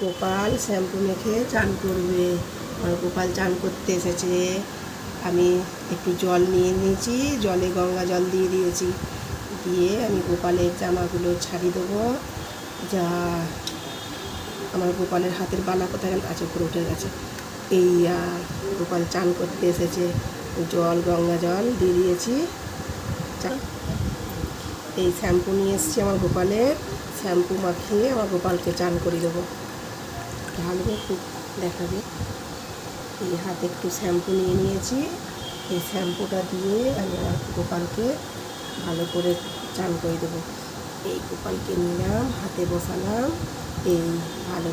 Gopal shampoo মেখে চান করবে। আমার গোপাল চান করতে এসেছে। আমি একটু জল নিয়ে নিয়েছি, জলে গঙ্গা জল দিয়ে দিয়েছি। দিয়ে আমি গোপালের জামাগুলো ছাড়িয়ে দেবো। যা আমার গোপালের হাতের বালা কোথায় গেল? আচ্ছা, উপরে উঠে গেছে। এই গোপাল চান করতে এসেছে, জল গঙ্গা জল দিয়ে দিয়েছি। এই শ্যাম্পু নিয়ে এসেছি আমার গোপালের, শ্যাম্পু মাখিয়ে আমার গোপালকে চান করিয়ে দেবো। ঢালবে, খুব দেখাবে। এই হাতে একটু শ্যাম্পু নিয়ে নিয়েছি, এই শ্যাম্পুটা দিয়ে আমি আমার গোপালকে ভালো করে চান করে দেবো। এই গোপালকে নিলাম, হাতে বসালাম, এই ভালো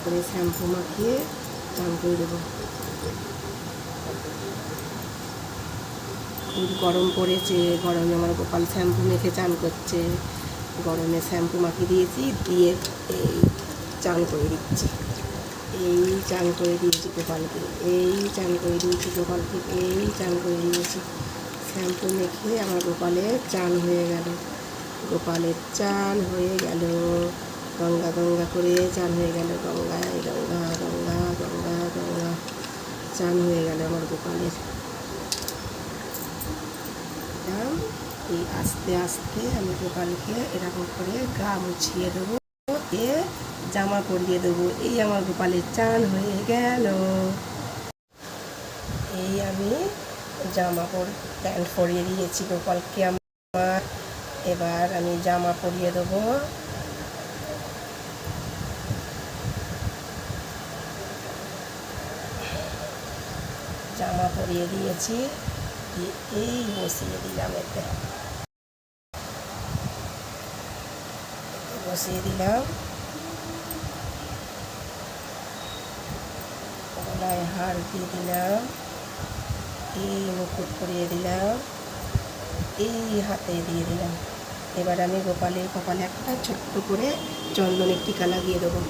করে শ্যাম্পু মাখিয়ে চান করে দেবো। খুব গরম পড়েছে, গরমে আমার গোপাল শ্যাম্পু মেখে চান করছে। গরমে শ্যাম্পু মাখিয়ে দিয়েছি, দিয়ে এই চান করে দিচ্ছি। এই চান করে দিয়েছি গোপালকে, এই চান করে দিয়েছি গোপালকে, এই চান করে দিয়েছি। শ্যাম্পু মেখে আমার গোপালের চান হয়ে গেল। গোপালের চান হয়ে গেল, গঙ্গা গঙ্গা করে চান হয়ে গেল। গঙ্গায় গঙ্গা গঙ্গা গঙ্গা গঙ্গা চান হয়ে গেল আমার গোপালের। এই আস্তে আস্তে আমি গোপালকে এরকম করে গা মুছিয়ে দেবো, দিয়ে জামা পরিয়ে দেবো। এই আমার গোপালের চান হয়ে গেল। এই আমি জামা প্যান্ট পরিয়ে দিয়েছি গোপালকে আমার। এবার আমি জামা পরিয়ে দেবো। জামা পরিয়ে দিয়েছি, এই বসিয়ে দিলাম, এতে বসিয়ে দিলাম। গলায় হার দিয়ে দিলাম, এই মুকুট পরিয়ে দিলাম, এই হাতে দিয়ে দিলাম। এবার আমি গোপালের কপালে একটা ছোট্ট করে চন্দনের টিকা লাগিয়ে দেবো।